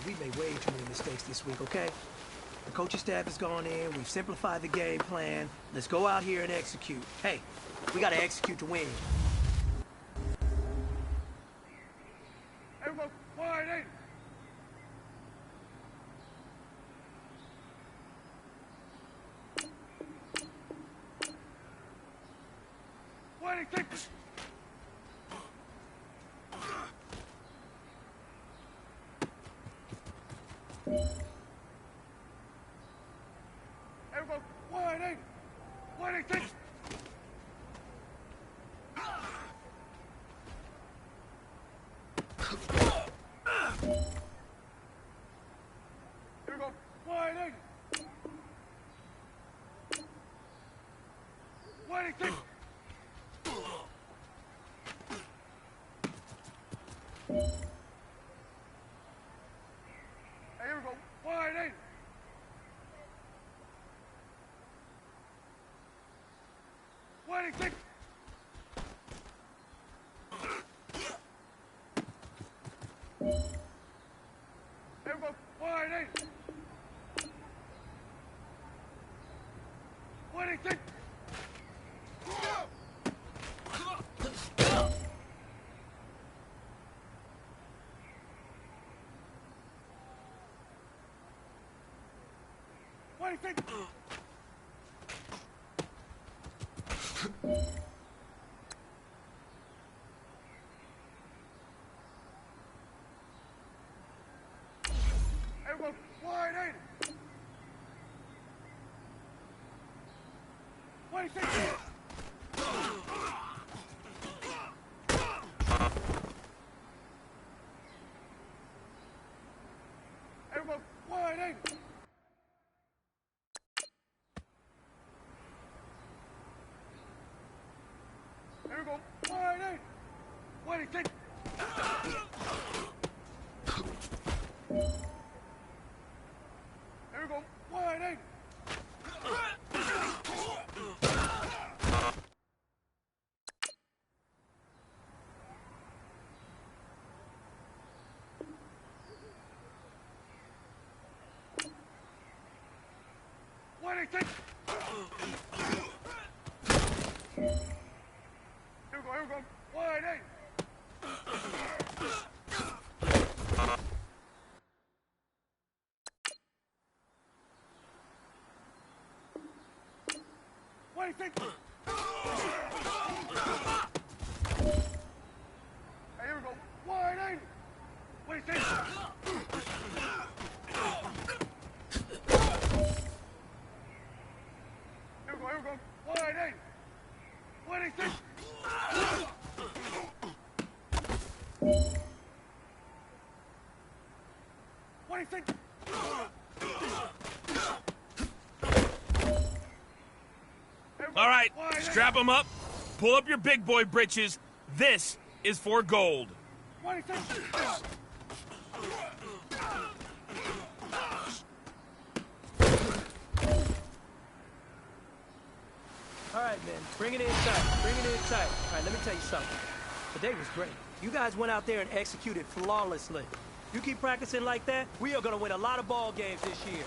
we made way too many mistakes this week, okay? The coaching staff has gone in, we've simplified the game plan. Let's go out here and execute. Hey, we gotta execute to win. Everyone, quiet in! Waiting, take this! Everyone, quiet in! Waiting, take this! Here we go, quiet in! Waiting, take this! Here we go, quiet in! Waiting, take this! Here we go, quiet in! Waiting, take this! Waiting, take this! Everyone, wide in! Wait, take it! Everyone, wide in! Here we go, wide in! Wait, take it! Here we go, wide in! Waiting, take it! Here we go, wide in! Waiting, take it! Hey, here we go, wide in! Waiting, take it! Here we go, wide in! Waiting, take it! Waiting, take it! All right, strap them up, pull up your big boy britches. This is for gold. Waiting, take it! All right, man, bring it in tight, bring it in tight. All right, let me tell you something. Today was great. You guys went out there and executed flawlessly. You keep practicing like that, we are gonna win a lot of ball games this year.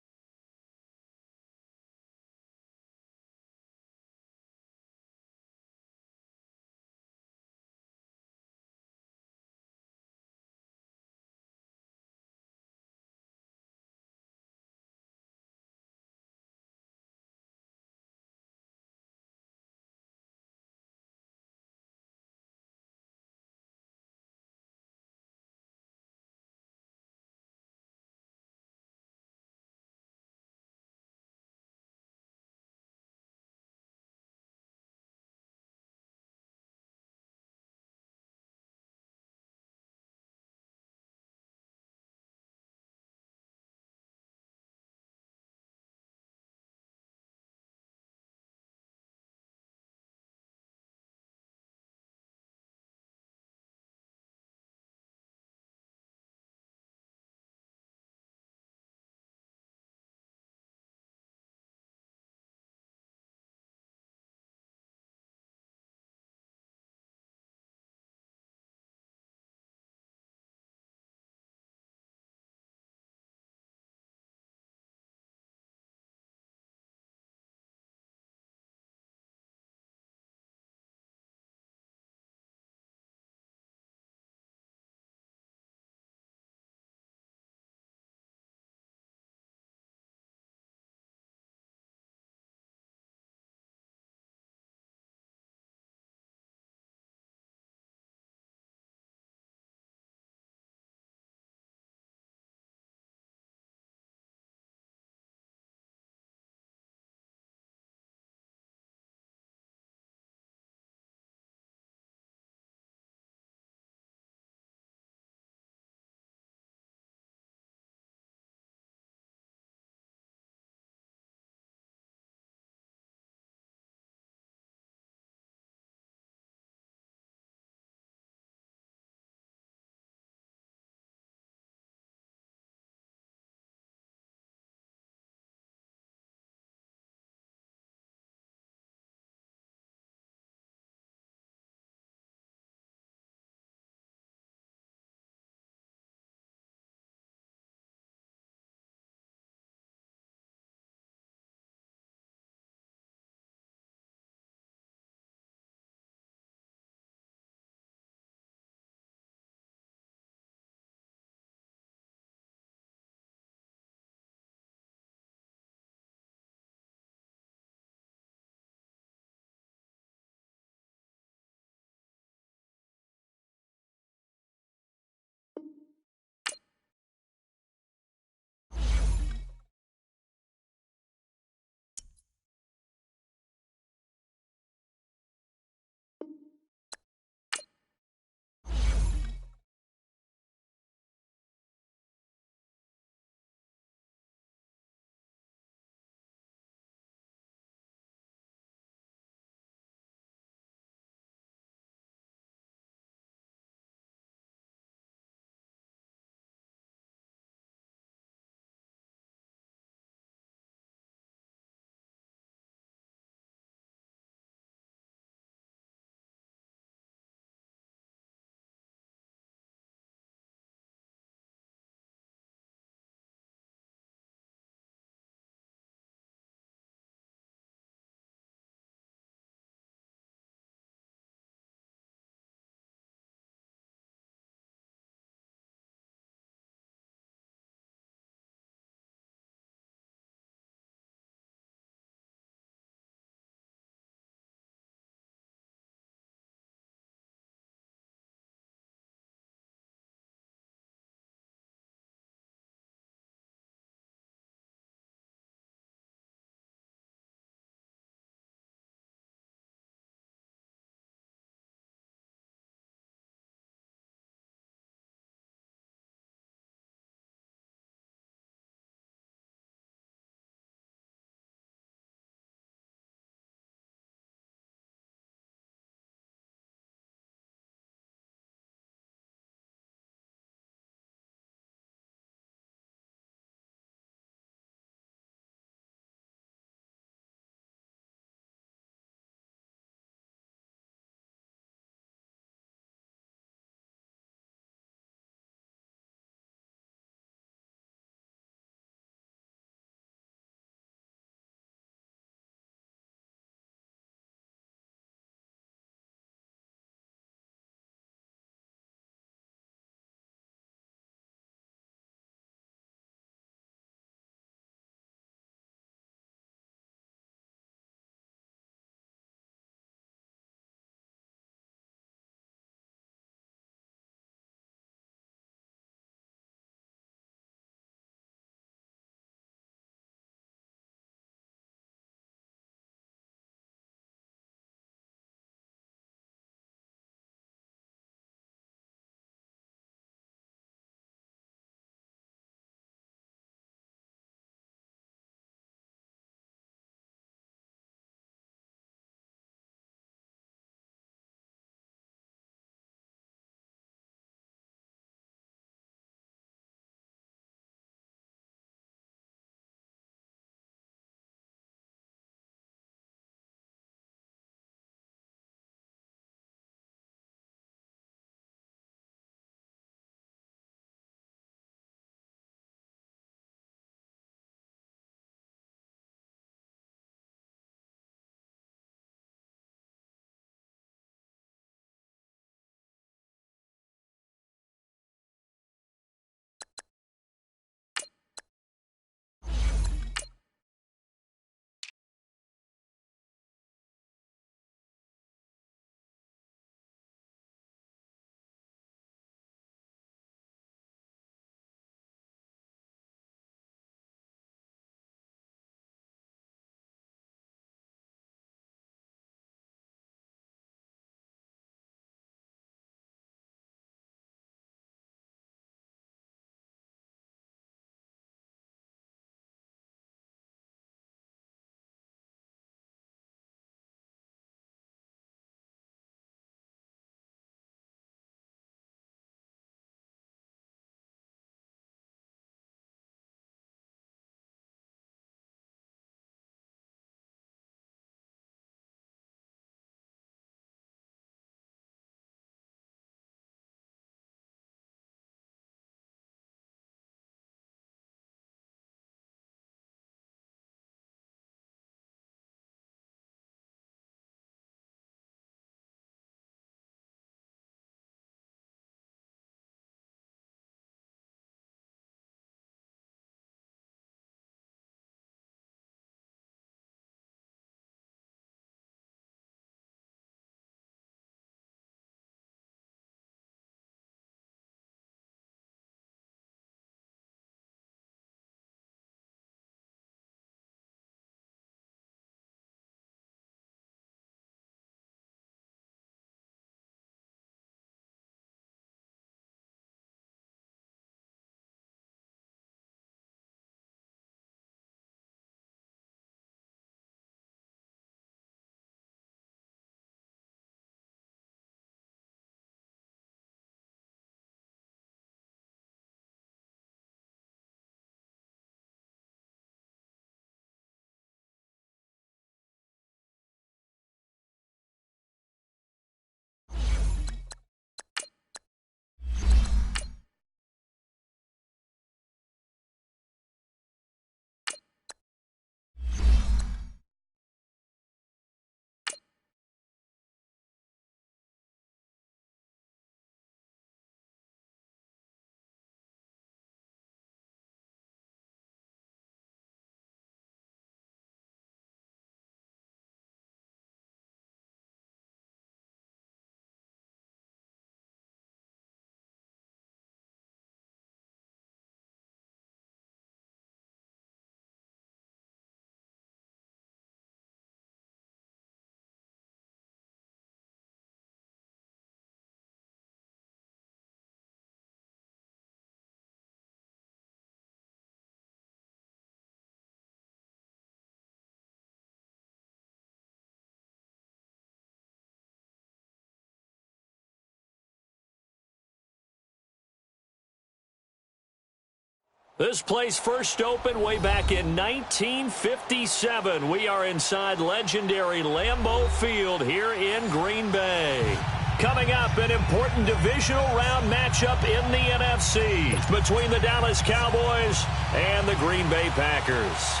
This place first opened way back in 1957. We are inside legendary Lambeau Field here in Green Bay. Coming up, an important divisional round matchup in the NFC between the Dallas Cowboys and the Green Bay Packers.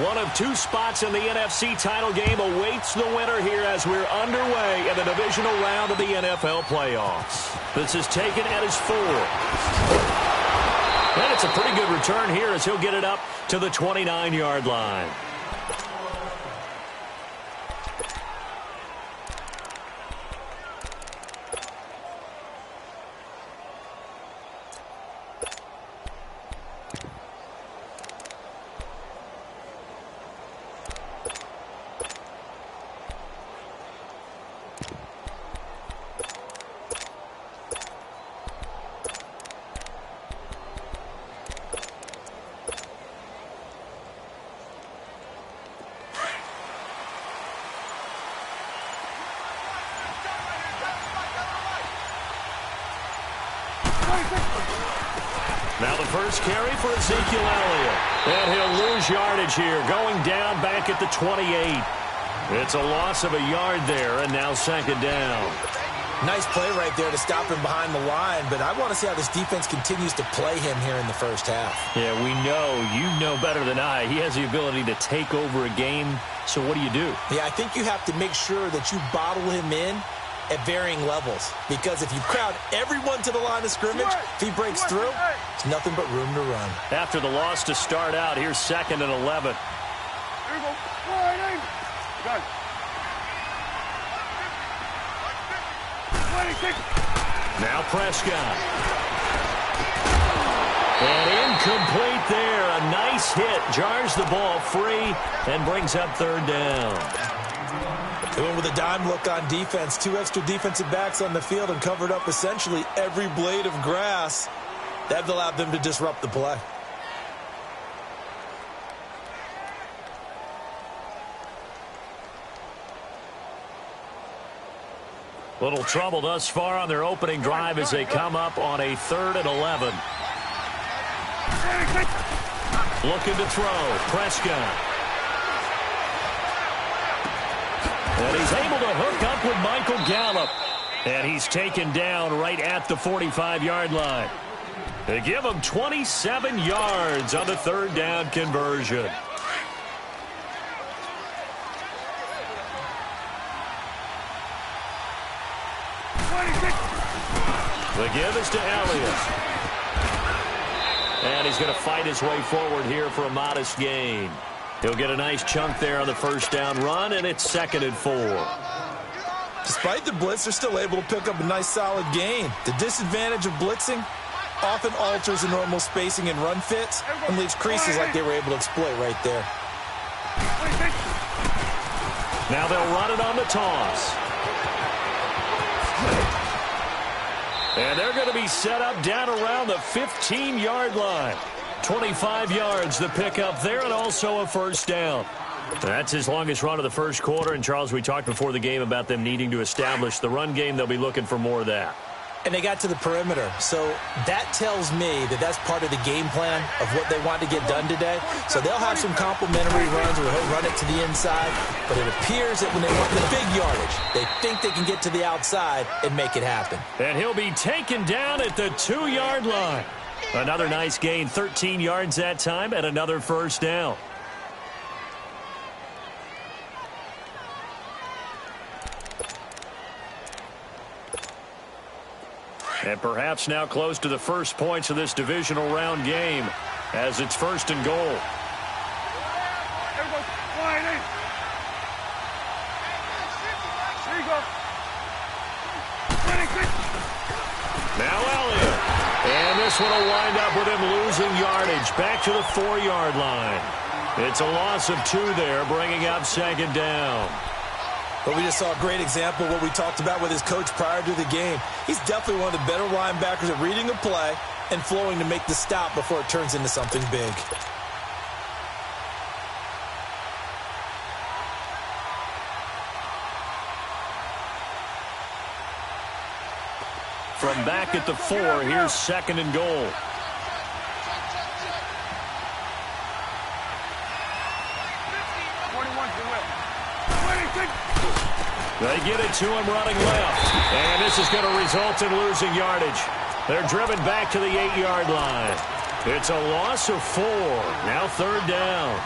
One of two spots in the NFC title game awaits the winner here as we're underway in the divisional round of the NFL playoffs. This is taken at his 4. And it's a pretty good return here as he'll get it up to the 29-yard line. Now the first carry for Ezekiel Elliott. And he'll lose yardage here, going down back at the 28. It's a loss of a yard there, and now second down. Nice play right there to stop him behind the line, but I want to see how this defense continues to play him here in the first half. Yeah, we know. You know better than I. He has the ability to take over a game, so what do you do? Yeah, I think you have to make sure that you bottle him in at varying levels, because if you crowd everyone to the line of scrimmage, if he breaks through, there's nothing but room to run. After the loss to start out, here's 2nd and 11. Here we go. Wide eight. Got it. 26. Now Prescott. And incomplete there. A nice hit. Jars the ball free and brings up 3rd down. Doing with a dime look on defense. 2 extra defensive backs on the field and covered up essentially every blade of grass. That allowed them to disrupt the play. Little trouble thus far on their opening drive as they come up on a 3rd and 11. Looking to throw. Prescott. And he's able to hook up with Michael Gallup. And he's taken down right at the 45-yard line. They give him 27 yards on the 3rd down conversion. The give is to Elliott. And he's going to fight his way forward here for a modest gain. He'll get a nice chunk there on the 1st down run, and it's 2nd and 4. Despite the blitz, they're still able to pick up a nice solid gain. The disadvantage of blitzing often alters the normal spacing and run fits and leaves creases like they were able to exploit right there. Now they'll run it on the toss. And they're going to be set up down around the 15-yard line. 25 yards the pickup there, and also a 1st down. That's his longest run of the 1st quarter. And, Charles, we talked before the game about them needing to establish the run game. They'll be looking for more of that. And they got to the perimeter. So that tells me that that's part of the game plan of what they want to get done today. So they'll have some complimentary runs where he'll run it to the inside. But it appears that when they want the big yardage, they think they can get to the outside and make it happen. And he'll be taken down at the 2-yard line. Another nice gain, 13 yards that time, and another 1st down. And perhaps now close to the first points of this divisional round game as it's 1st and goal. Here we go. Wide eight. Here you go. 26. Now Elliott. And this one will wind up with him losing yardage back to the 4-yard line. It's a loss of 2 there, bringing up 2nd down. But we just saw a great example of what we talked about with his coach prior to the game. He's definitely one of the better linebackers at reading a play and flowing to make the stop before it turns into something big. From back at the 4, here's 2nd and goal. They get it to him running left. And this is going to result in losing yardage. They're driven back to the 8-yard line. It's a loss of 4. Now 3rd down.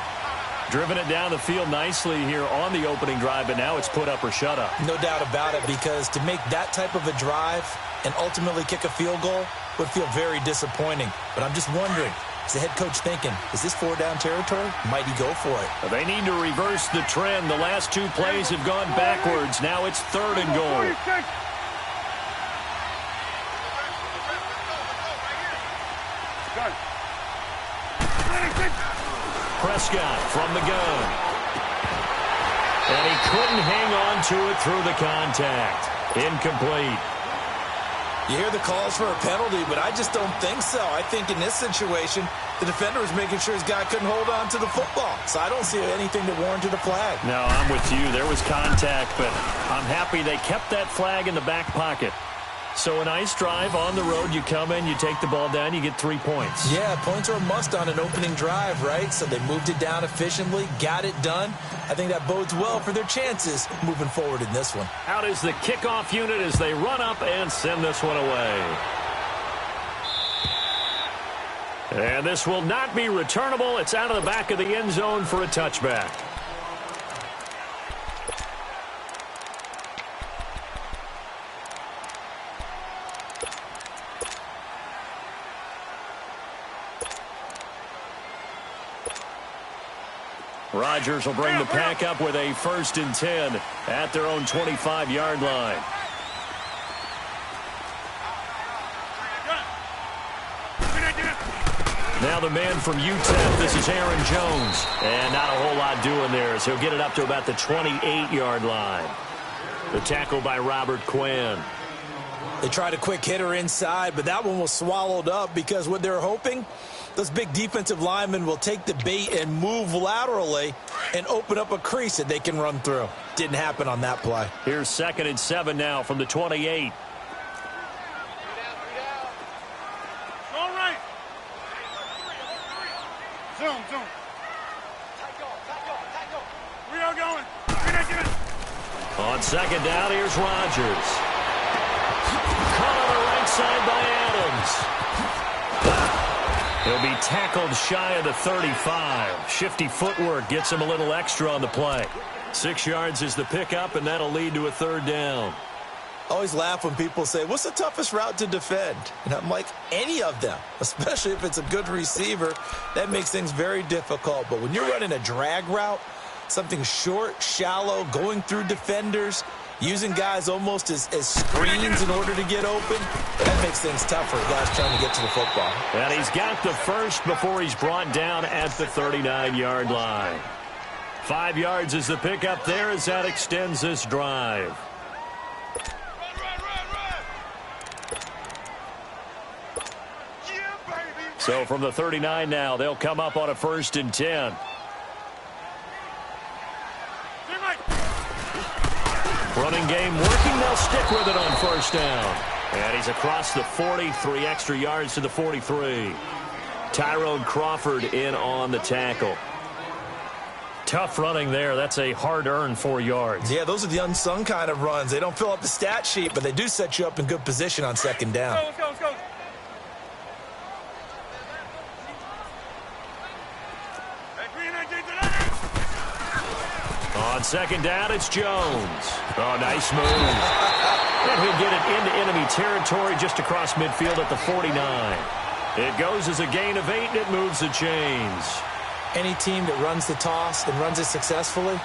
Driven it down the field nicely here on the opening drive, but now it's put up or shut up. No doubt about it, because to make that type of a drive and ultimately kick a field goal would feel very disappointing. But I'm just wondering, is the head coach thinking, is this 4-down territory? Might he go for it? They need to reverse the trend. The last 2 plays have gone backwards. Now it's 3rd and goal. Prescott from the gun. And he couldn't hang on to it through the contact. Incomplete. You hear the calls for a penalty, but I just don't think so. I think in this situation, the defender was making sure his guy couldn't hold on to the football. So I don't see anything that warranted a flag. No, I'm with you. There was contact, but I'm happy they kept that flag in the back pocket. So a nice drive on the road. You come in, you take the ball down, you get 3 points. Yeah, points are a must on an opening drive, right? So they moved it down efficiently, got it done. I think that bodes well for their chances moving forward in this one. Out is the kickoff unit as they run up and send this one away. And this will not be returnable. It's out of the back of the end zone for a touchback. Rodgers will bring the pack up with a 1st and 10 at their own 25-yard line. Now the man from UTEP, this is Aaron Jones. And not a whole lot doing there, so he'll get it up to about the 28-yard line. The tackle by Robert Quinn. They tried a quick hitter inside, but that one was swallowed up because what they're hoping, those big defensive linemen will take the bait and move laterally and open up a crease that they can run through. Didn't happen on that play. Here's 2nd and 7 now from the 28. All right. Zoom. We are going. On 2nd down, here's Rodgers. Caught on the right side by Adams. He'll be tackled shy of the 35. Shifty footwork gets him a little extra on the play. 6 yards is the pickup, and that'll lead to a 3rd down. I always laugh when people say, what's the toughest route to defend? And I'm like, any of them, especially if it's a good receiver. That makes things very difficult. But when you're running a drag route, something short, shallow, going through defenders, using guys almost as screens in order to get open, that makes things tough for guys trying to get to the football. And he's got the first before he's brought down at the 39-yard line. 5 yards is the pickup there as that extends this drive. So from the 39 now, they'll come up on a 1st and 10. Running game working. They'll stick with it on 1st down. And he's across the 40, 3 extra yards to the 43. Tyrone Crawford in on the tackle. Tough running there. That's a hard-earned 4 yards. Yeah, those are the unsung kind of runs. They don't fill up the stat sheet, but they do set you up in good position on 2nd down. Let's go. On 2nd down, it's Jones. Oh, nice move. And he'll get it into enemy territory just across midfield at the 49. It goes as a gain of 8, and it moves the chains. Any team that runs the toss and runs it successfully,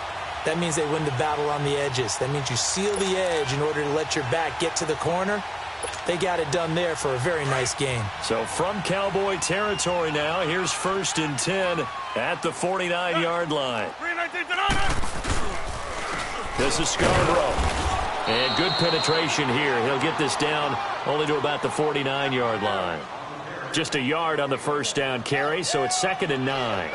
that means they win the battle on the edges. That means you seal the edge in order to let your back get to the corner. They got it done there for a very nice game. So from Cowboy territory now, here's 1st and 10 at the 49-yard line. This is Scarborough. And good penetration here. He'll get this down only to about the 49-yard line. Just a yard on the 1st down carry, so it's 2nd and 9.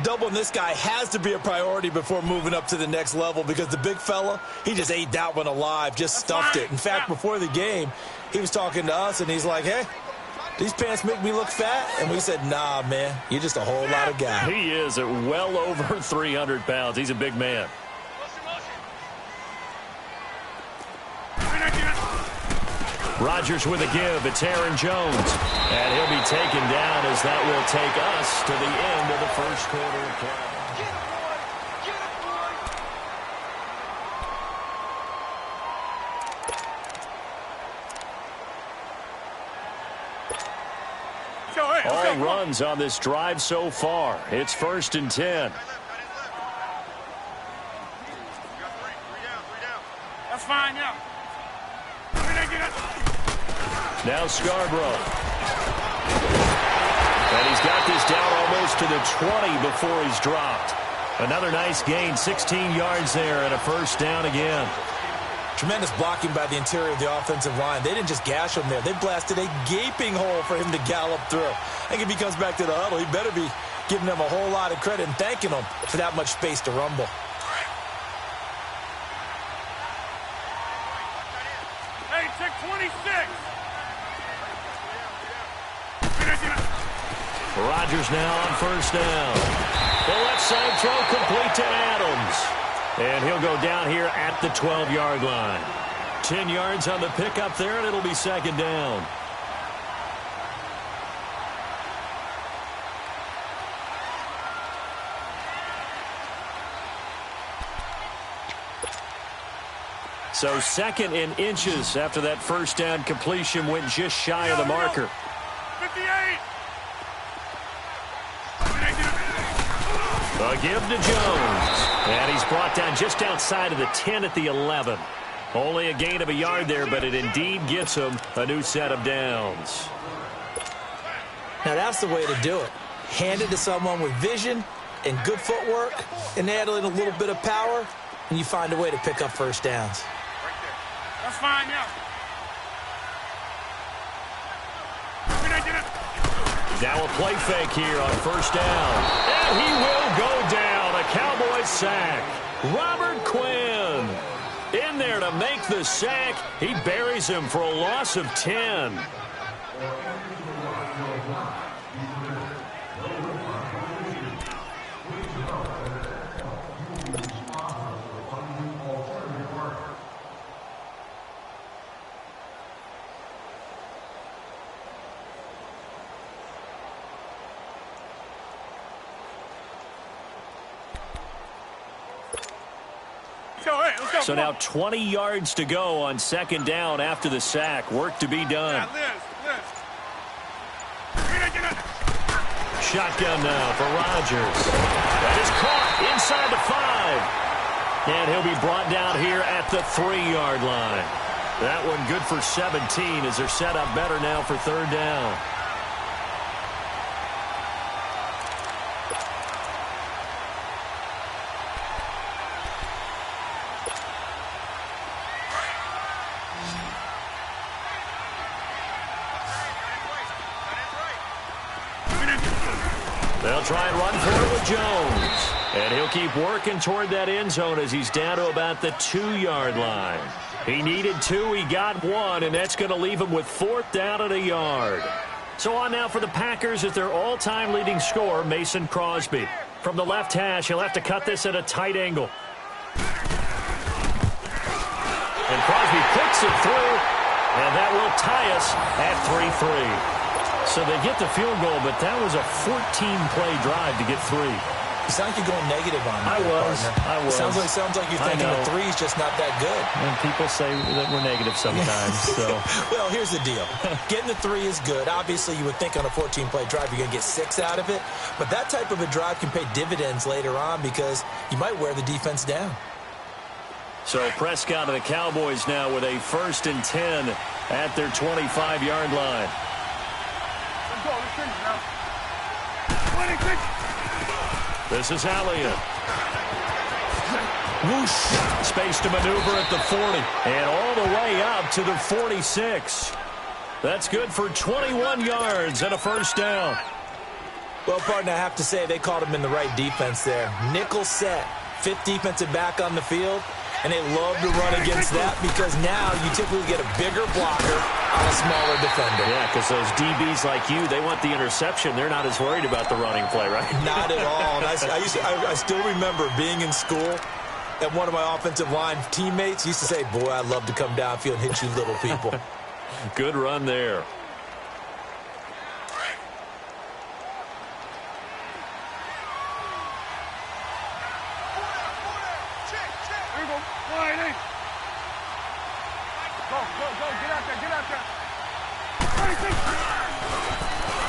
doubling this guy has to be a priority before moving up to the next level because the big fella, he just ate that one alive, just stuffed it. In fact, before the game, he was talking to us, and he's like, hey, these pants make me look fat? And we said, nah, man, you're just a whole lot of guy. He is at well over 300 pounds. He's a big man. Rodgers with a give. It's Aaron Jones. And he'll be taken down as that will take us to the end of the first quarter of play. All runs on this drive so far. It's 1st and 10. That's fine, yeah. Now Scarborough. And he's got this down almost to the 20 before he's dropped. Another nice gain, 16 yards there and a first down again. Tremendous blocking by the interior of the offensive line. They didn't just gash him there. They blasted a gaping hole for him to gallop through. I think if he comes back to the huddle, he better be giving them a whole lot of credit and thanking them for that much space to rumble. Hey, check 26. Rodgers now on first down. The left side throw complete to Adams. And he'll go down here at the 12-yard line. 10 yards on the pickup there, and it'll be second down. So second in inches after that first down completion went just shy of the marker. 58. A give to Jones. And he's brought down just outside of the 10 at the 11. Only a gain of a yard there, but it indeed gets him a new set of downs. Now that's the way to do it. Hand it to someone with vision and good footwork, and add in a little bit of power, and you find a way to pick up first downs. That's fine, yeah. Now a play fake here on first down. And he will go down. A Cowboys sack. Robert Quinn in there to make the sack. He buries him for a loss of 10. So now 20 yards to go on second down after the sack. Work to be done. Shotgun now for Rodgers. That is caught inside the 5. And he'll be brought down here at the 3-yard line. That one good for 17 as they're set up better now for third down. They'll try and run for it with Jones. And he'll keep working toward that end zone as he's down to about the 2-yard line. He needed 2, he got 1, and that's going to leave him with 4th down at a yard. So on now for the Packers is their all-time leading scorer, Mason Crosby. From the left hash, he'll have to cut this at a tight angle. And Crosby puts it through, and that will tie us at 3-3. So they get the field goal, but that was a 14-play drive to get 3. You sound like you're going negative on me. I was. Sounds like you're thinking the 3 is just not that good. And people say that we're negative sometimes. So. Well, here's the deal. Getting the 3 is good. Obviously, you would think on a 14-play drive you're going to get 6 out of it. But that type of a drive can pay dividends later on because you might wear the defense down. So Prescott of the Cowboys now with a 1st and 10 at their 25-yard line. This is Elliott. Whoosh. Space to maneuver at the 40. And all the way up to the 46. That's good for 21 yards and a first down. Well, partner, I have to say they called him in the right defense there. Nickel set, fifth defensive back on the field, and they love to run against that because now you typically get a bigger blocker on a smaller defender. Yeah, because those DBs like you, they want the interception. They're not as worried about the running play, right? Not at all. And I still remember being in school, and one of my offensive line teammates used to say, boy, I'd love to come downfield and hit you little people. Good run there.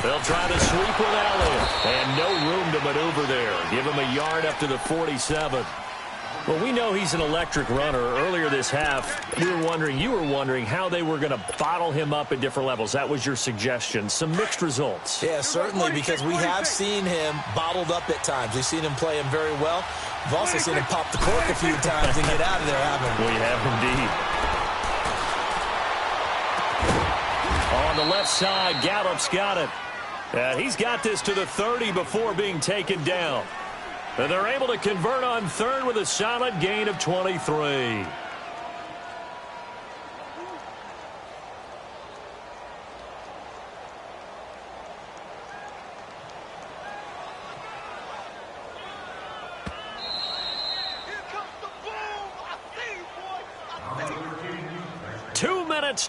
They'll try to sweep with Elliott, and no room to maneuver there. Give him a yard up to the 47. Well, we know he's an electric runner. Earlier this half, you were wondering how they were going to bottle him up at different levels. That was your suggestion. Some mixed results. Yeah, certainly, because we have seen him bottled up at times. We've seen him play him very well. We've also seen him pop the cork a few times and get out of there, haven't we? We have indeed. On the left side, Gallup's got it. And he's got this to the 30 before being taken down. And they're able to convert on third with a solid gain of 23.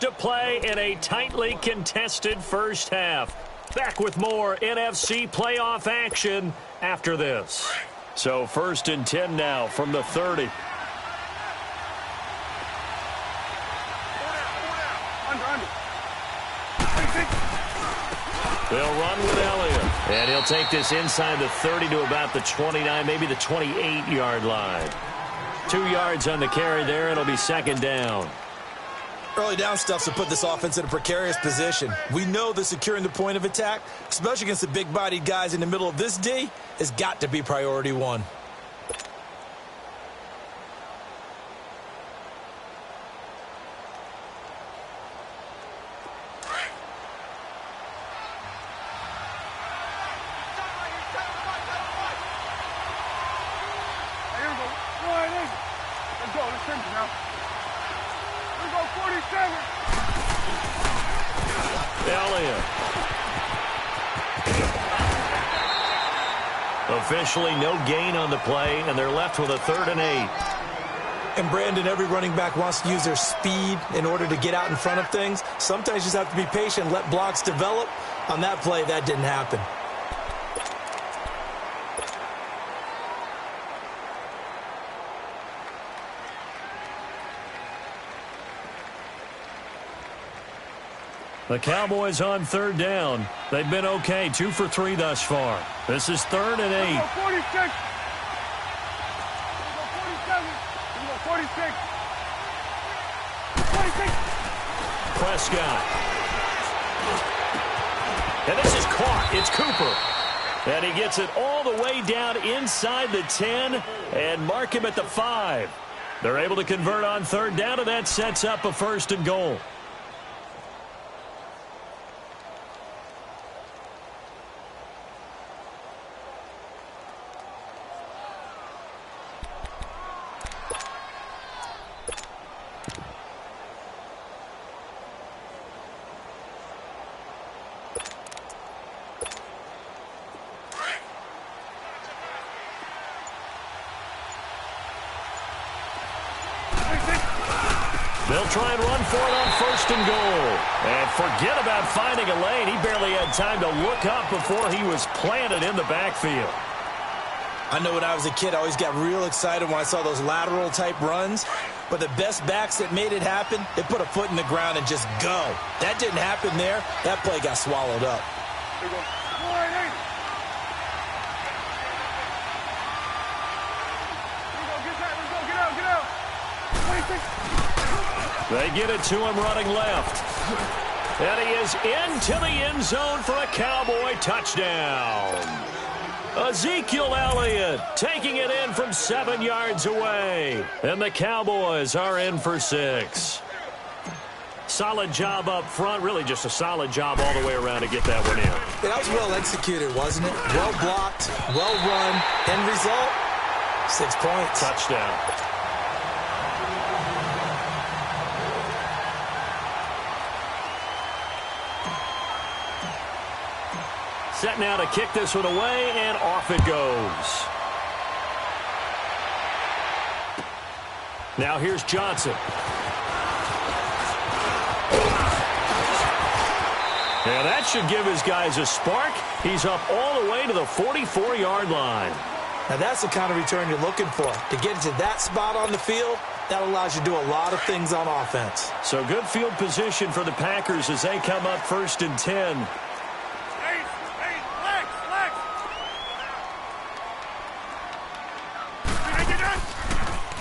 To play in a tightly contested first half. Back with more NFC playoff action after this. So 1st and 10 now from the 30. They'll run with Elliott. And he'll take this inside the 30 to about the 29, maybe the 28-yard line. 2 yards on the carry there. It'll be 2nd down. Early down stuff to put this offense in a precarious position. We know that securing the point of attack, especially against the big-bodied guys in the middle of this D, has got to be priority one. Officially no gain on the play, and they're left with a 3rd and 8. And Brandon, every running back wants to use their speed in order to get out in front of things. Sometimes you just have to be patient, let blocks develop. On that play, that didn't happen. The Cowboys on 3rd down. They've been okay, 2 for 3 thus far. This is 3rd and 8. 46. 46. Prescott. And this is caught. It's Cooper. And he gets it all the way down inside the 10 and mark him at the 5. They're able to convert on 3rd down, and that sets up a 1st and goal. They'll try and run for it on 1st and goal. And forget about finding a lane. He barely had time to look up before he was planted in the backfield. I know when I was a kid, I always got real excited when I saw those lateral type runs. But the best backs that made it happen, they put a foot in the ground and just go. That didn't happen there. That play got swallowed up. There you go. They get it to him running left. And he is into the end zone for a Cowboy touchdown. Ezekiel Elliott taking it in from 7 yards away. And the Cowboys are in for 6. solid job up front, really just a solid job all the way around to get that one in. Yeah, that was well executed, wasn't it? Well blocked, well run. End result, 6 points. Touchdown. Set now to kick this one away, and off it goes. Now here's Johnson. And that should give his guys a spark. He's up all the way to the 44-yard line. Now that's the kind of return you're looking for. To get to that spot on the field, that allows you to do a lot of things on offense. So good field position for the Packers as they come up 1st and 10.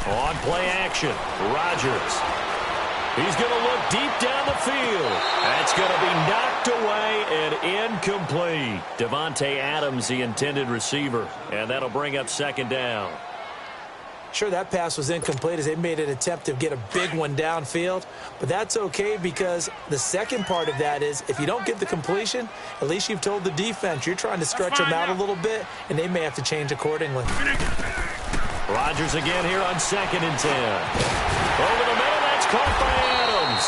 On play action, Rodgers. He's going to look deep down the field. That's going to be knocked away and incomplete. Davante Adams, the intended receiver. And that'll bring up 2nd down. Sure, that pass was incomplete as they made an attempt to get a big one downfield. But that's okay because the second part of that is if you don't get the completion, at least you've told the defense you're trying to stretch them out a little bit, and they may have to change accordingly. Rodgers again here on 2nd and 10. Over the middle, that's caught by Adams.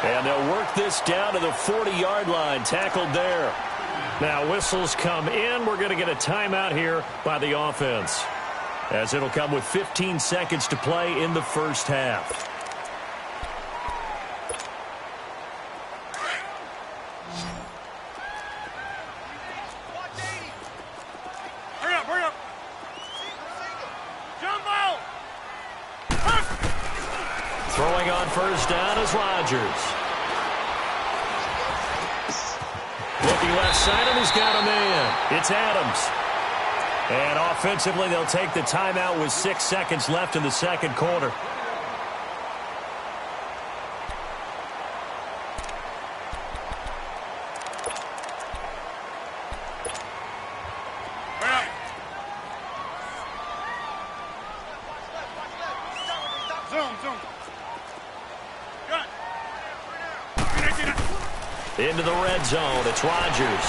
And they'll work this down to the 40-yard line, tackled there. Now whistles come in. We're going to get a timeout here by the offense, as it'll come with 15 seconds to play in the first half. Hurry up. Jumbo! Throwing on 1st down is Rodgers. Looking left side, and he's got a man. It's Adams. And offensively, they'll take the timeout with 6 seconds left in the second quarter. Zoom. Into the red zone. It's Rodgers.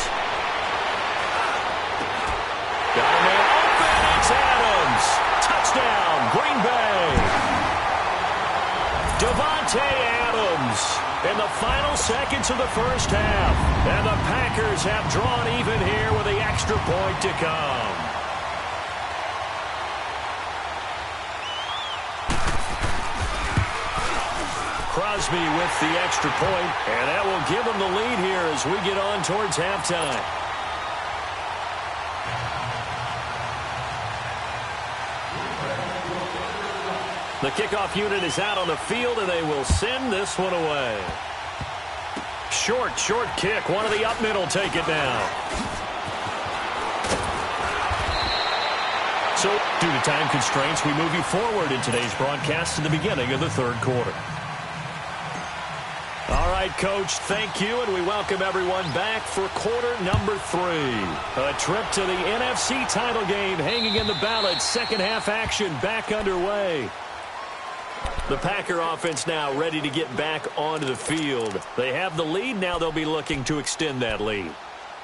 Got a man open. It's Adams. Touchdown, Green Bay. Davante Adams in the final seconds of the first half. And the Packers have drawn even here with the extra point to come. Crosby with the extra point, and that will give them the lead here as we get on towards halftime. The kickoff unit is out on the field, and they will send this one away. Short kick. One of the up middle take it now. So, due to time constraints, we move you forward in today's broadcast to the beginning of the third quarter. All right, Coach, thank you, and we welcome everyone back for quarter number 3. A trip to the NFC title game hanging in the balance. Second half action back underway. The Packer offense now ready to get back onto the field. They have the lead. Now they'll be looking to extend that lead.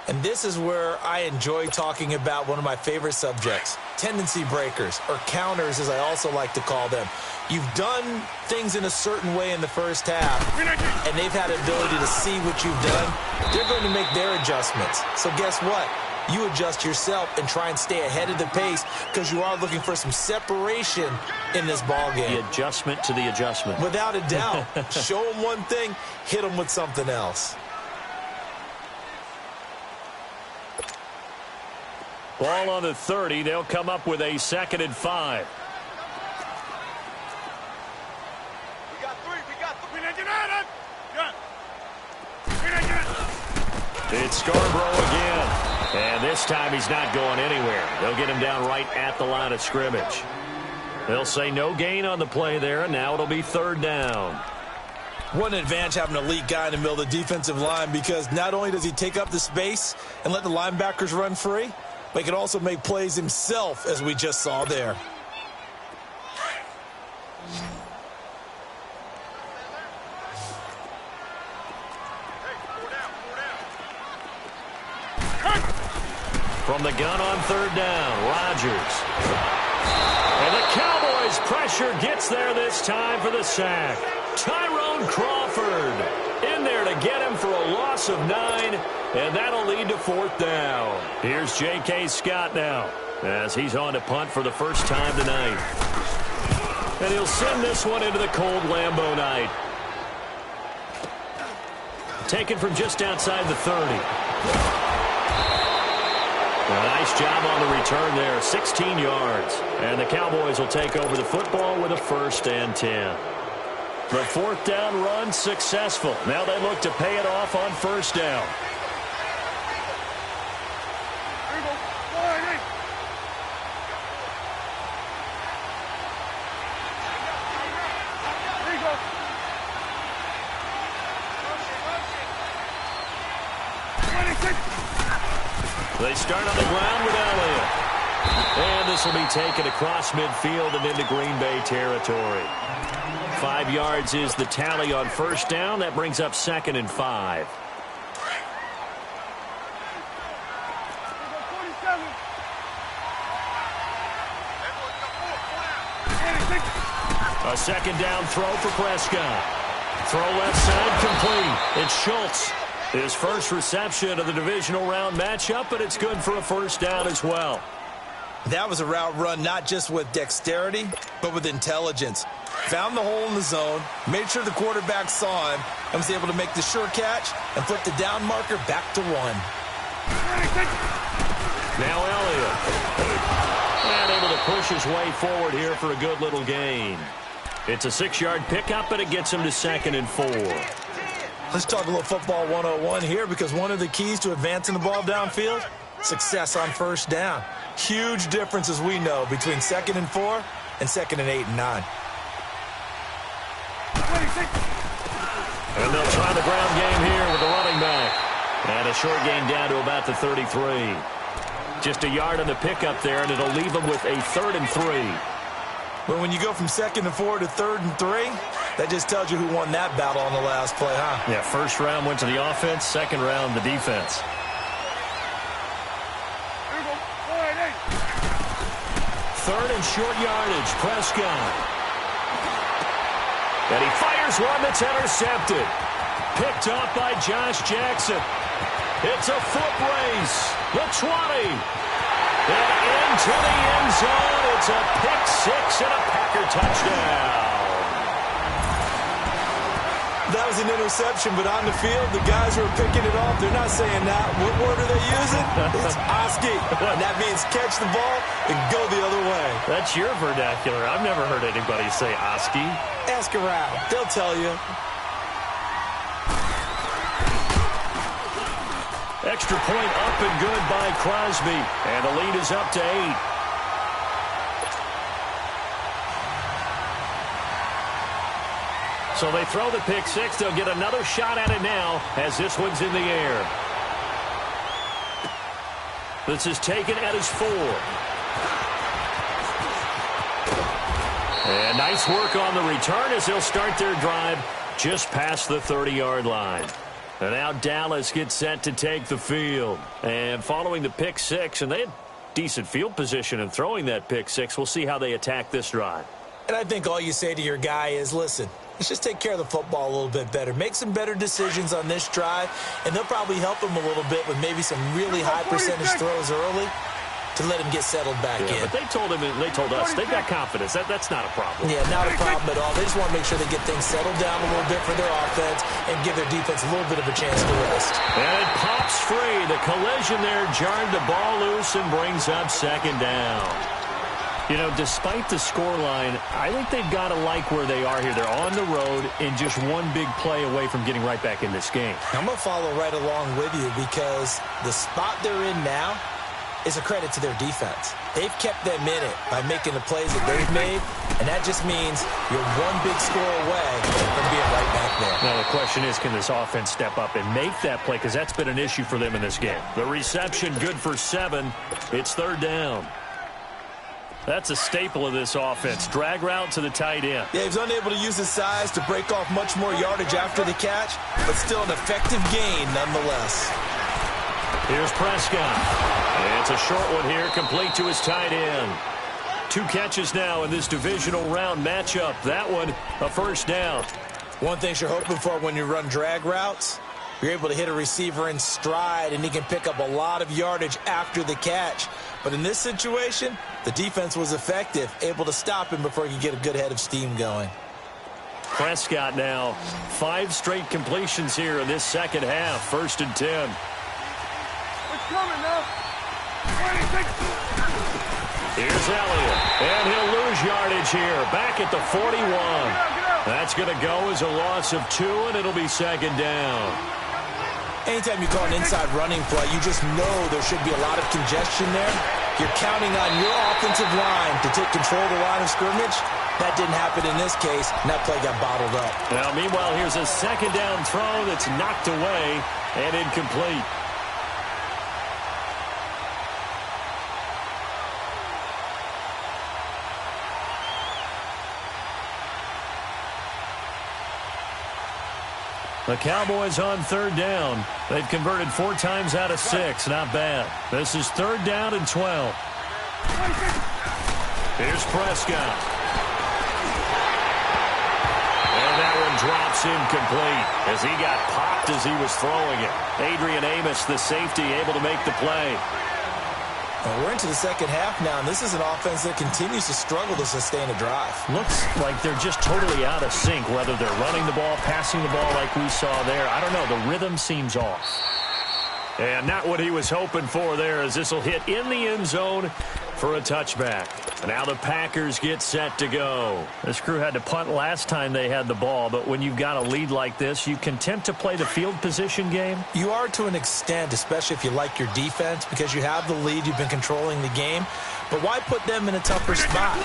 And this is where I enjoy talking about one of my favorite subjects, tendency breakers, or counters as I also like to call them. You've done things in a certain way in the first half, and they've had the ability to see what you've done. They're going to make their adjustments. So guess what? You adjust yourself and try and stay ahead of the pace because you are looking for some separation in this ball game. The adjustment to the adjustment. Without a doubt. Show them one thing, hit them with something else. Ball on the 30. They'll come up with a 2nd and 5. We got three. It's Scarborough again. And this time he's not going anywhere. They'll get him down right at the line of scrimmage. They'll say no gain on the play there, and now it'll be 3rd down. What an advantage having an elite guy in the middle of the defensive line, because not only does he take up the space and let the linebackers run free, but he can also make plays himself, as we just saw there. From the gun on third down, Rodgers. And the Cowboys pressure gets there this time for the sack. Tyrone Crawford in there to get him for a loss of 9, and that'll lead to fourth down. Here's J.K. Scott now as he's on to punt for the first time tonight. And he'll send this one into the cold Lambeau night. Taken from just outside the 30. A nice job on the return there, 16 yards. And the Cowboys will take over the football with a 1st and 10. The fourth down run successful. Now they look to pay it off on first down. Here we go. Wide 8. Here you go. They start on the ground with Elliott. And this will be taken across midfield and into Green Bay territory. 5 yards is the tally on first down. That brings up 2nd and 5. A second down throw for Prescott. Throw left side complete. It's Schultz. His first reception of the divisional round matchup, but it's good for a first down as well. That was a route run not just with dexterity, but with intelligence. Found the hole in the zone, made sure the quarterback saw him, and was able to make the sure catch and flip the down marker back to 1. Now Elliott. And able to push his way forward here for a good little gain. It's a 6-yard pickup, but it gets him to 2nd and 4. Let's talk a little football 101 here, because one of the keys to advancing the ball downfield, success on first down. Huge difference, as we know, between 2nd and 4 and 2nd and 8 and 9. And they'll try the ground game here with the running back. And a short gain down to about the 33. Just a yard on the pickup there, and it'll leave them with a 3rd and 3. Well, when you go from 2nd and 4 to 3rd and 3, that just tells you who won that battle on the last play, huh? Yeah, first round went to the offense, second round the defense. Here we go. Wide 8. 3rd and short yardage, Prescott. And he fires one that's intercepted. Picked up by Josh Jackson. It's a foot race. The 20. And into the end zone. It's a pick 6 and a Packer touchdown. That was an interception, but on the field, the guys who are picking it off, they're not saying that. What word are they using? It's Oski. And that means catch the ball and go the other way. That's your vernacular. I've never heard anybody say Oski. Ask around. They'll tell you. Extra point up and good by Crosby. And the lead is up to 8. So they throw the pick 6. They'll get another shot at it now as this one's in the air. This is taken at his 4. And nice work on the return as they'll start their drive just past the 30-yard line. And now Dallas gets set to take the field. And following the pick 6, and they had decent field position in throwing that pick 6. We'll see how they attack this drive. And I think all you say to your guy is, listen, let's just take care of the football a little bit better. Make some better decisions on this drive, and they'll probably help him a little bit with maybe some really high percentage throws early to let him get settled back in. But they told us they've got confidence. That's not a problem. Yeah, not a problem at all. They just want to make sure they get things settled down a little bit for their offense and give their defense a little bit of a chance to rest. And it pops free. The collision there jarred the ball loose and brings up 2nd down. You know, despite the scoreline, I think they've got to like where they are here. They're on the road and just one big play away from getting right back in this game. I'm going to follow right along with you because the spot they're in now is a credit to their defense. They've kept them in it by making the plays that they've made, and that just means you're one big score away from being right back there. Now the question is, can this offense step up and make that play? Because that's been an issue for them in this game. The reception good for 7. It's 3rd down. That's a staple of this offense. Drag route to the tight end. Yeah, he was unable to use his size to break off much more yardage after the catch, but still an effective gain nonetheless. Here's Prescott. And it's a short one here, complete to his tight end. 2 catches now in this divisional round matchup. That one, a first down. One thing you're hoping for when you run drag routes, you're able to hit a receiver in stride, and he can pick up a lot of yardage after the catch. But in this situation, the defense was effective, able to stop him before he could get a good head of steam going. Prescott now, 5 straight completions here in this second half. 1st and 10. It's coming now. 26. Here's Elliott, and he'll lose yardage here. Back at the 41. That's going to go as a loss of 2, and it'll be 2nd down. Anytime you call an inside running play, you just know there should be a lot of congestion there. You're counting on your offensive line to take control of the line of scrimmage. That didn't happen in this case, and that play got bottled up. Now, meanwhile, here's a 2nd down throw that's knocked away and incomplete. The Cowboys on 3rd down. They've converted 4 times out of 6. Not bad. This is 3rd down and 12. Here's Prescott. And that one drops incomplete as he got popped as he was throwing it. Adrian Amos, the safety, able to make the play. Well, we're into the second half now, and this is an offense that continues to struggle to sustain a drive. Looks like they're just totally out of sync, whether they're running the ball, passing the ball like we saw there. I don't know. The rhythm seems off. And not what he was hoping for there, as this will hit in the end zone for a touchback. And now the Packers get set to go. This crew had to punt last time they had the ball, but when you've got a lead like this, you content to play the field position game? You are to an extent, especially if you like your defense, because you have the lead, you've been controlling the game. But why put them in a tougher spot?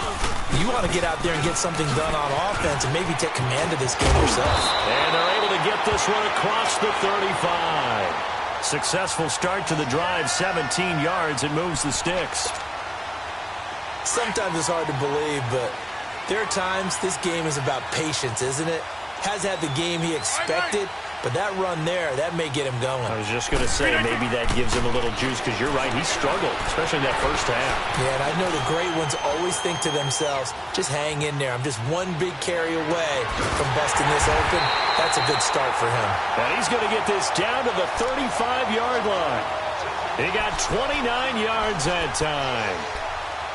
You want to get out there and get something done on offense and maybe take command of this game yourself. And they're able to get this one across the 35. Successful start to the drive, 17 yards. It moves the sticks. Sometimes it's hard to believe, but there are times this game is about patience, isn't it? Has had the game he expected, but that run there, that may get him going. I was just going to say maybe that gives him a little juice, because you're right, he struggled, especially in that first half. Yeah, and I know the great ones always think to themselves, just hang in there. I'm just one big carry away from busting this open. That's a good start for him. And he's going to get this down to the 35-yard line. He got 29 yards that time.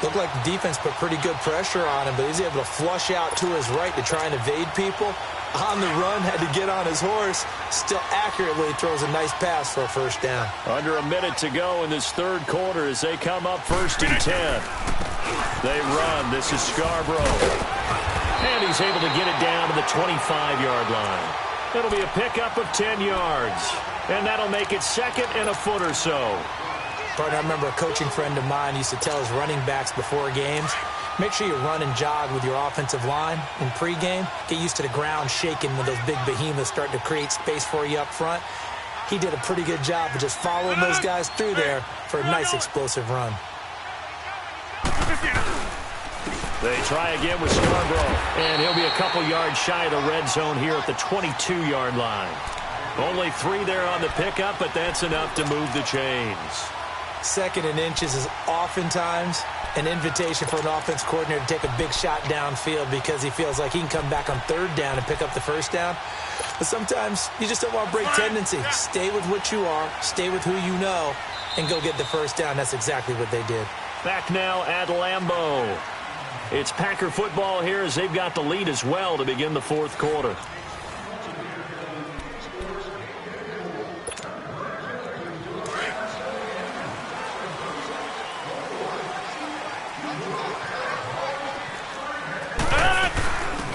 Looked like the defense put pretty good pressure on him, but he's able to flush out to his right to try and evade people. On the run, had to get on his horse. Still accurately throws a nice pass for a first down. Under a minute to go in this third quarter as they come up 1st and 10. They run. This is Scarborough. And he's able to get it down to the 25-yard line. It'll be a pickup of 10 yards. And that'll make it 2nd and a foot or so. Partner, I remember a coaching friend of mine used to tell his running backs before games, make sure you run and jog with your offensive line in pregame. Get used to the ground shaking when those big behemoths start to create space for you up front. He did a pretty good job of just following those guys through there for a nice explosive run. They try again with Scarborough, and he'll be a couple yards shy of the red zone here at the 22-yard line. Only 3 there on the pickup, but that's enough to move the chains. 2nd and inches is oftentimes an invitation for an offense coordinator to take a big shot downfield because he feels like he can come back on 3rd down and pick up the first down. But sometimes you just don't want to break tendency. Stay with what you are, stay with who you know, and go get the first down. That's exactly what they did. Back now at Lambeau. It's Packer football here as they've got the lead as well to begin the 4th quarter.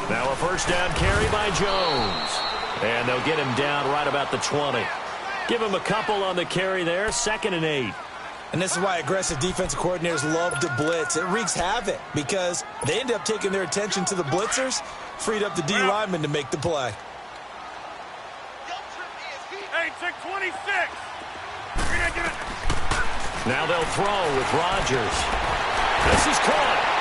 Now a first down carry by Jones. And they'll get him down right about the 20. Give him a couple on the carry there, 2nd and 8. And this is why aggressive defensive coordinators love to blitz. It wreaks havoc because they end up taking their attention to the blitzers, freed up the D lineman to make the play. Hey, check 26. Now they'll throw with Rodgers. This is caught.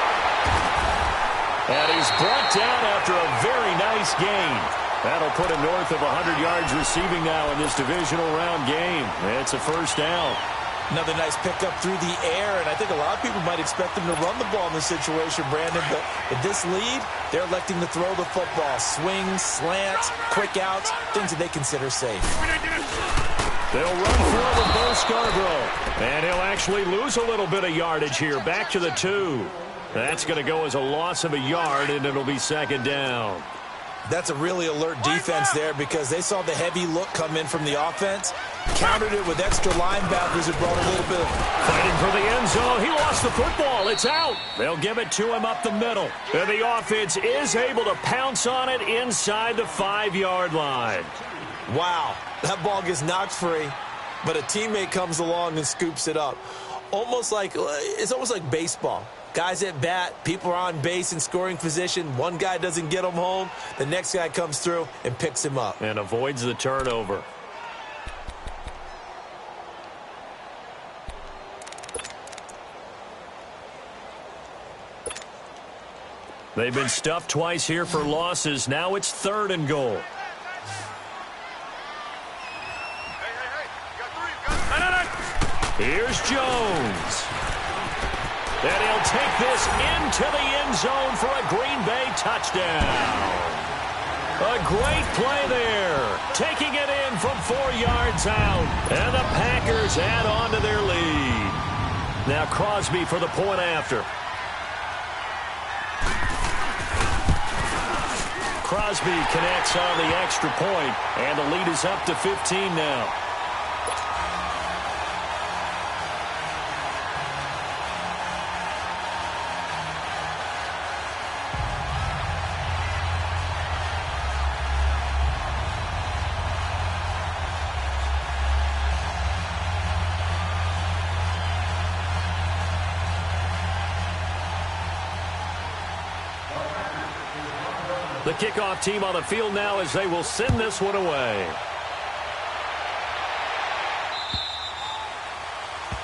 And he's brought down after a very nice gain. That'll put him north of 100 yards receiving now in this divisional round game. It's a first down. Another nice pickup through the air, and I think a lot of people might expect them to run the ball in this situation, Brandon, but with this lead, they're electing to throw the football. Swings, slants, quick outs, things that they consider safe. They'll run for it with Bo Scarborough, and he'll actually lose a little bit of yardage here. Back to the 2. That's going to go as a loss of a yard, and it'll be second down. That's a really alert defense there because they saw the heavy look come in from the offense, countered it with extra linebackers who brought a little bit of... Fighting for the end zone. He lost the football. It's out. They'll give it to him up the middle. And the offense is able to pounce on it inside the 5-yard line. Wow, that ball gets knocked free, but a teammate comes along and scoops it up. It's almost like baseball. Guys at bat, people are on base in scoring position. One guy doesn't get him home. The next guy comes through and picks him up. And avoids the turnover. They've been stuffed twice here for losses. Now it's 3rd and goal. Here's Jones. And he'll take this into the end zone for a Green Bay touchdown. A great play there. Taking it in from 4 yards out. And the Packers add on to their lead. Now Crosby for the point after. Crosby connects on the extra point, and the lead is up to 15 now. The kickoff team on the field now as they will send this one away.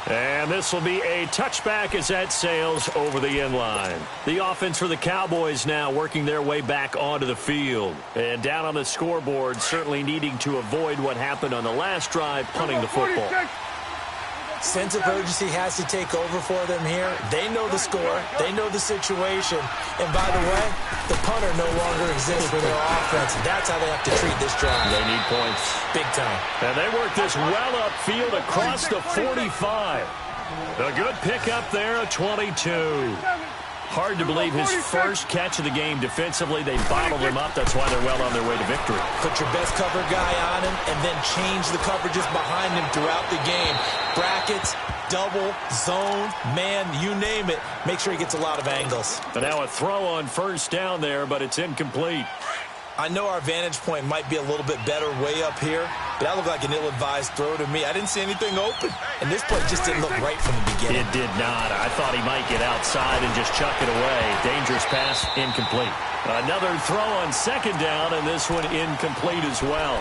And this will be a touchback as that sails over the end line. The offense for the Cowboys now working their way back onto the field. And down on the scoreboard, certainly needing to avoid what happened on the last drive, punting the football. Sense of urgency has to take over for them here. They know the score. They know the situation. And by the way, the punter no longer exists for their offense. That's how they have to treat this drive. They need points. Big time. And they work this well upfield across the 45. A good pickup there, a 22. Hard to believe his first catch of the game defensively. They bottled him up. That's why they're well on their way to victory. Put your best cover guy on him and then change the coverages behind him throughout the game. Brackets, double, zone, man, you name it. Make sure he gets a lot of angles. And now a throw on first down there, but it's incomplete. I know our vantage point might be a little bit better way up here, but that looked like an ill-advised throw to me. I didn't see anything open, and this play just didn't look right from the beginning. It did not. I thought he might get outside and just chuck it away. Dangerous pass, incomplete. Another throw on second down, and this one incomplete as well.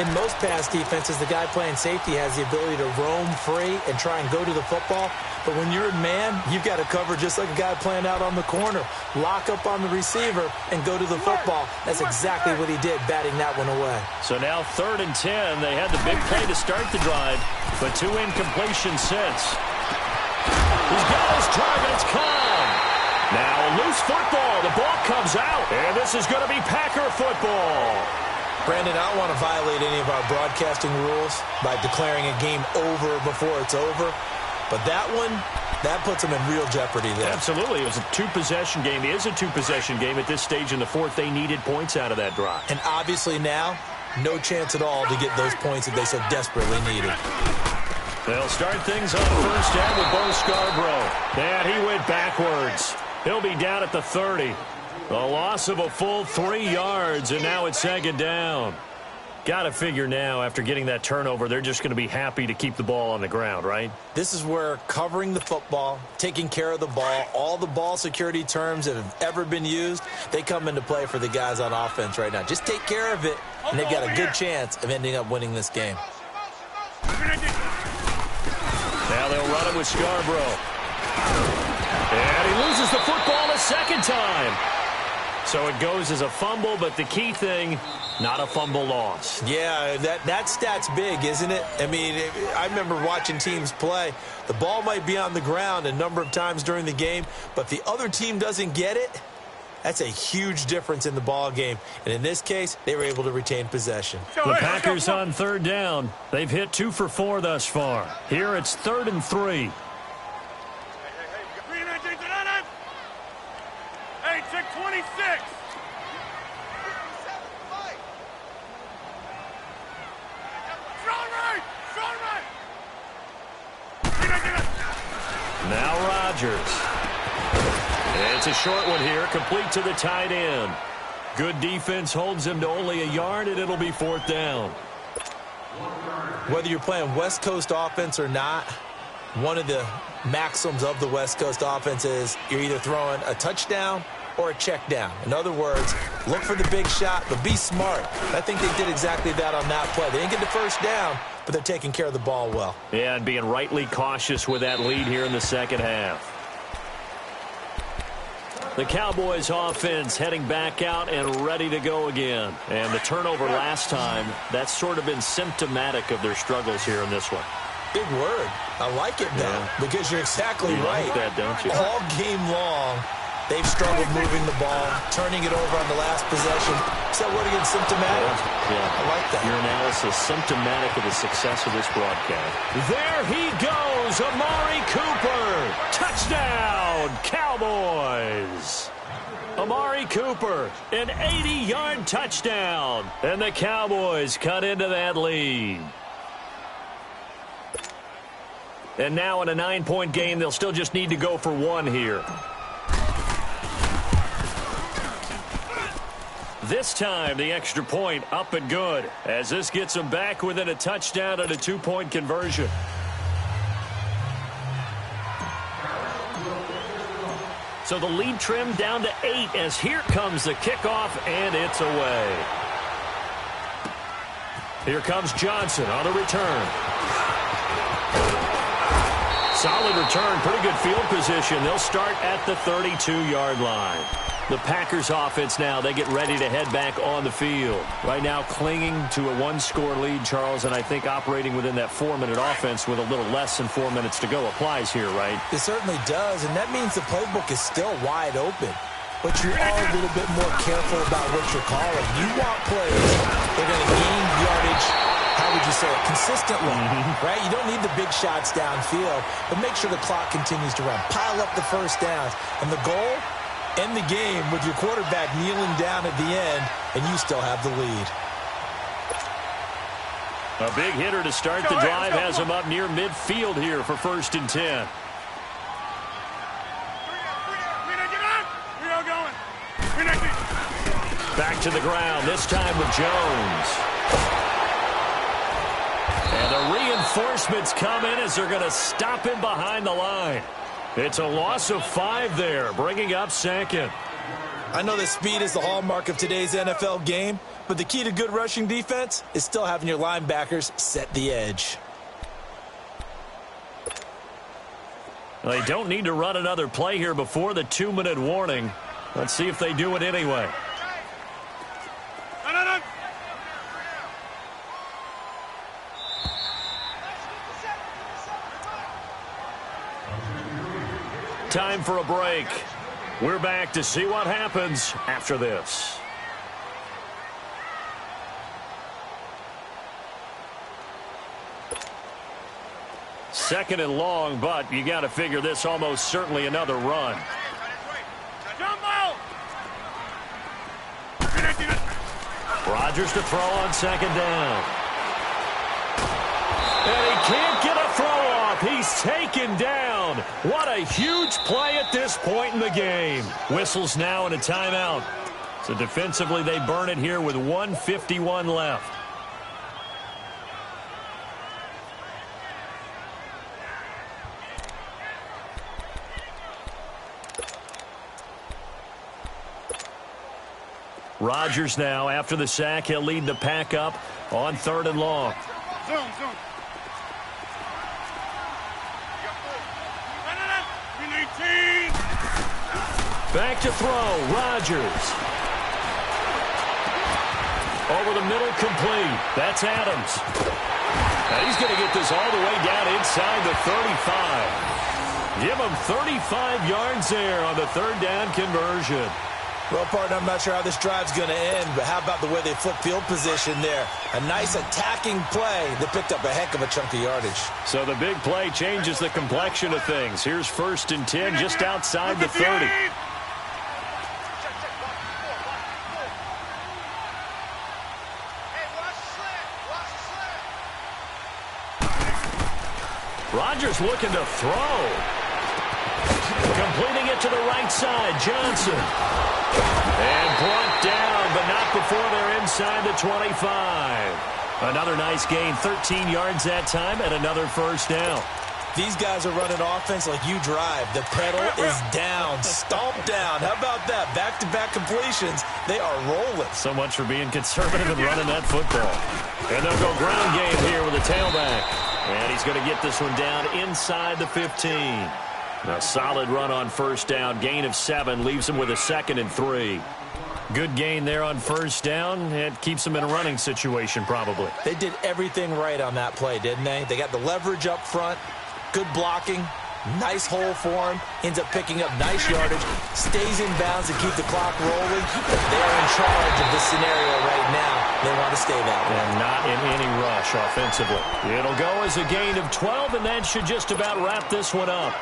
In most pass defenses, the guy playing safety has the ability to roam free and try and go to the football. But when you're in man, you've got to cover just like a guy playing out on the corner. Lock up on the receiver and go to the football. That's exactly what he did, batting that one away. So now 3rd and 10. They had the big play to start the drive, but 2 incompletions since. He's got his target. It's caught. Now a loose football. The ball comes out, and this is going to be Packer football. Brandon, I don't want to violate any of our broadcasting rules by declaring a game over before it's over. But that one, that puts them in real jeopardy there. Absolutely. It was a 2-possession game. It is a 2-possession game at this stage in the 4th. They needed points out of that drive. And obviously now, no chance at all to get those points that they so desperately needed. They'll start things on first down with Bo Scarborough. And he went backwards. He'll be down at the 30. A loss of a full 3 yards, and now it's second down. Got to figure now, after getting that turnover, they're just going to be happy to keep the ball on the ground, right? This is where covering the football, taking care of the ball, all the ball security terms that have ever been used, they come into play for the guys on offense right now. Just take care of it, and they've got a good chance of ending up winning this game. Now they'll run it with Scarborough. And he loses the football a second time. So it goes as a fumble, but the key thing, not a fumble loss. Yeah, that stat's big, isn't it? I mean, I remember watching teams play. The ball might be on the ground a number of times during the game, but if the other team doesn't get it, that's a huge difference in the ball game. And in this case, they were able to retain possession. The Packers on third down. They've hit 2 for 4 thus far. Here it's 3rd and 3. Hey, check 26. Now Rodgers. It's a short one here, complete to the tight end. Good defense holds him to only a yard, and it'll be 4th down. Whether you're playing West Coast offense or not, one of the maxims of the West Coast offense is you're either throwing a touchdown or a check down. In other words, look for the big shot, but be smart. I think they did exactly that on that play. They didn't get the first down, but they're taking care of the ball well. Yeah, and being rightly cautious with that lead here in the second half. The Cowboys offense heading back out and ready to go again. And the turnover last time, that's sort of been symptomatic of their struggles here in this one. Big word. I like it, though, because you're exactly right. Like that, don't you? All game long, they've struggled moving the ball, turning it over on the last possession. Is that word again, symptomatic? Yeah. I like that. Your analysis, symptomatic of the success of this broadcast. There he goes, Amari Cooper. Touchdown, Cowboys. Amari Cooper, an 80-yard touchdown. And the Cowboys cut into that lead. And now in a 9-point game, they'll still just need to go for 1 here. This time, the extra point up and good, as this gets them back within a touchdown and a 2-point conversion. So the lead trimmed down to 8 as here comes the kickoff, and it's away. Here comes Johnson on the return. Solid return, pretty good field position. They'll start at the 32-yard line. The Packers offense now, they get ready to head back on the field. Right now clinging to a 1-score lead, Charles, and I think operating within that 4-minute offense with a little less than 4 minutes to go applies here, right? It certainly does, and that means the playbook is still wide open. But you are a little bit more careful about what you're calling. You want plays that are going to gain yardage, how would you say it, consistently, right? You don't need the big shots downfield, but make sure the clock continues to run. Pile up the first downs. And the goal? End the game with your quarterback kneeling down at the end, and you still have the lead. A big hitter to start the drive has him up near midfield here for 1st and 10. Back to the ground, this time with Jones. And the reinforcements come in as they're going to stop him behind the line. It's a loss of 5 there, bringing up 2nd. I know that speed is the hallmark of today's NFL game, but the key to good rushing defense is still having your linebackers set the edge. They don't need to run another play here before the 2-minute warning. Let's see if they do it anyway. Time for a break. We're back to see what happens after this. Second and long, but you got to figure this almost certainly another run. Rodgers to throw on 2nd down. And he can't get a throw off. He's taken down. What a huge play at this point in the game. Whistles now and a timeout. So defensively, they burn it here with 1:51 left. Rodgers now, after the sack, he'll lead the pack up on 3rd and long. Zoom. Back to throw, Rodgers. Over the middle, complete. That's Adams. And he's going to get this all the way down inside the 35. Give him 35 yards there on the third down conversion. Well, partner, I'm not sure how this drive's going to end, but how about the way they flip field position there? A nice attacking play that picked up a heck of a chunk of yardage. So the big play changes the complexion of things. Here's 1st and 10 just outside the 30. Rodgers looking to throw. Completing it to the right side, Johnson. And brought down, but not before they're inside the 25. Another nice gain, 13 yards that time, and another first down. These guys are running offense like you drive. The pedal is down, stomped down. How about that? Back-to-back completions. They are rolling. So much for being conservative and running that football. And they'll go ground game here with a tailback. And he's going to get this one down inside the 15. A solid run on first down. Gain of 7 leaves him with a 2nd and 3. Good gain there on first down. It keeps him in a running situation probably. They did everything right on that play, didn't they? They got the leverage up front. Good blocking. Nice hole for him. Ends up picking up nice yardage. Stays in bounds to keep the clock rolling. They're in charge of this scenario right now. They want to stay that way. And not in any rush offensively. It'll go as a gain of 12, and that should just about wrap this one up.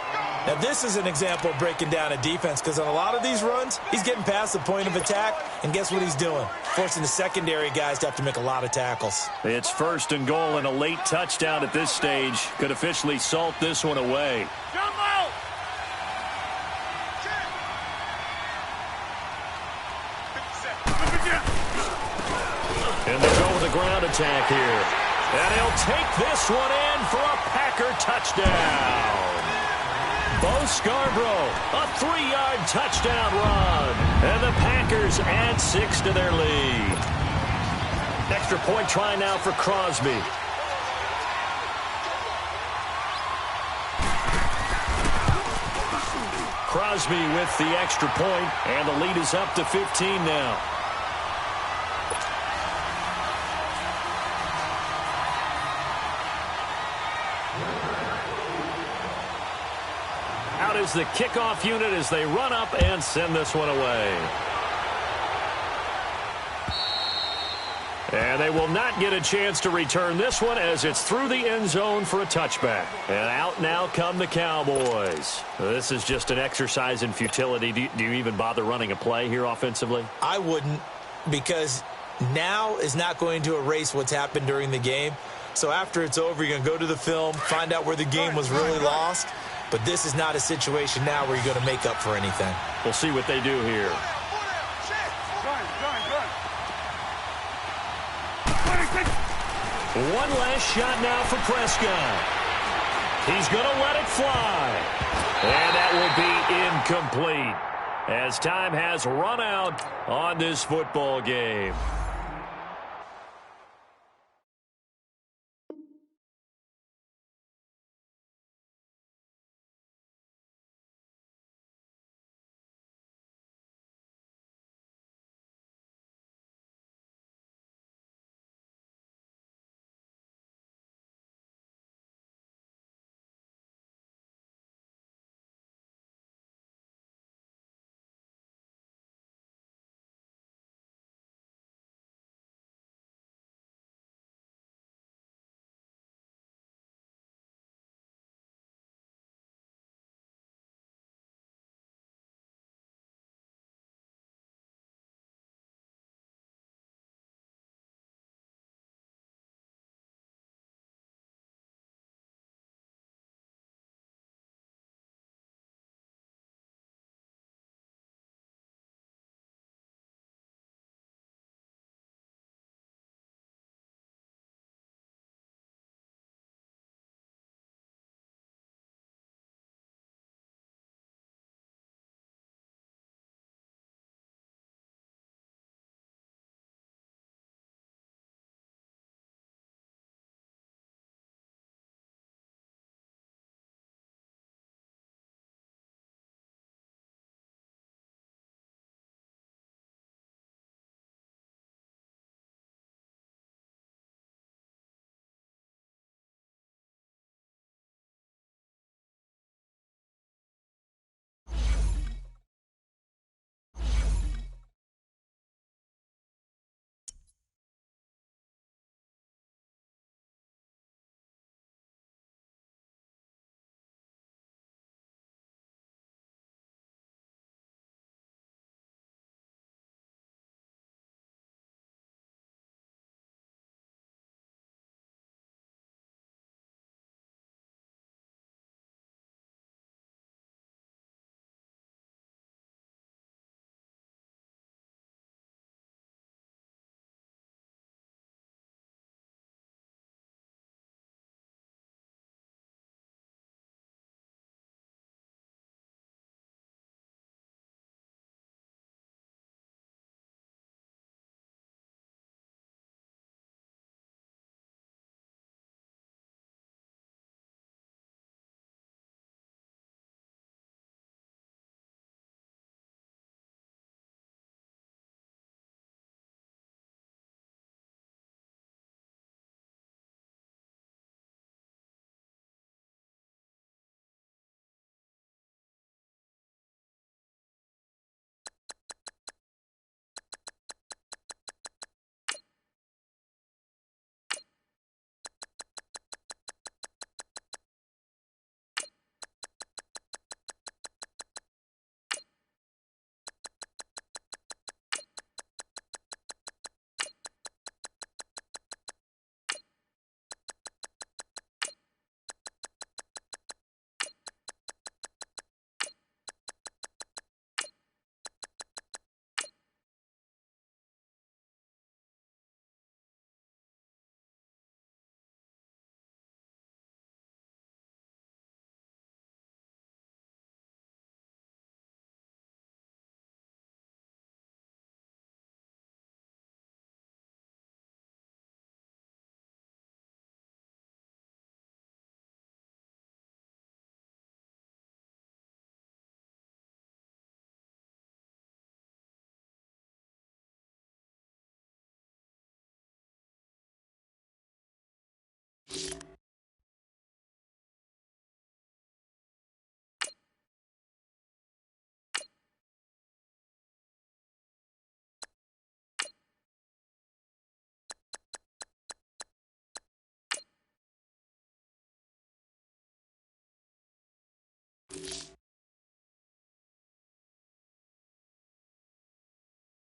Now, this is an example of breaking down a defense because on a lot of these runs, he's getting past the point of attack, and guess what he's doing? Forcing the secondary guys to have to make a lot of tackles. It's 1st and goal, and a late touchdown at this stage could officially salt this one away. And they'll go with a ground attack here. And he'll take this one in for a Packer touchdown. Bo Scarborough, a 3-yard touchdown run. And the Packers add 6 to their lead. Extra point try now for Crosby. Crosby with the extra point, and the lead is up to 15 now. Out is the kickoff unit as they run up and send this one away. And they will not get a chance to return this one as it's through the end zone for a touchback. And out now come the Cowboys. This is just an exercise in futility. Do you even bother running a play here offensively? I wouldn't, because now is not going to erase what's happened during the game. So after it's over, you're going to go to the film, find out where the game was really lost. But this is not a situation now where you're going to make up for anything. We'll see what they do here. One last shot now for Prescott. He's going to let it fly. And that will be incomplete as time has run out on this football game.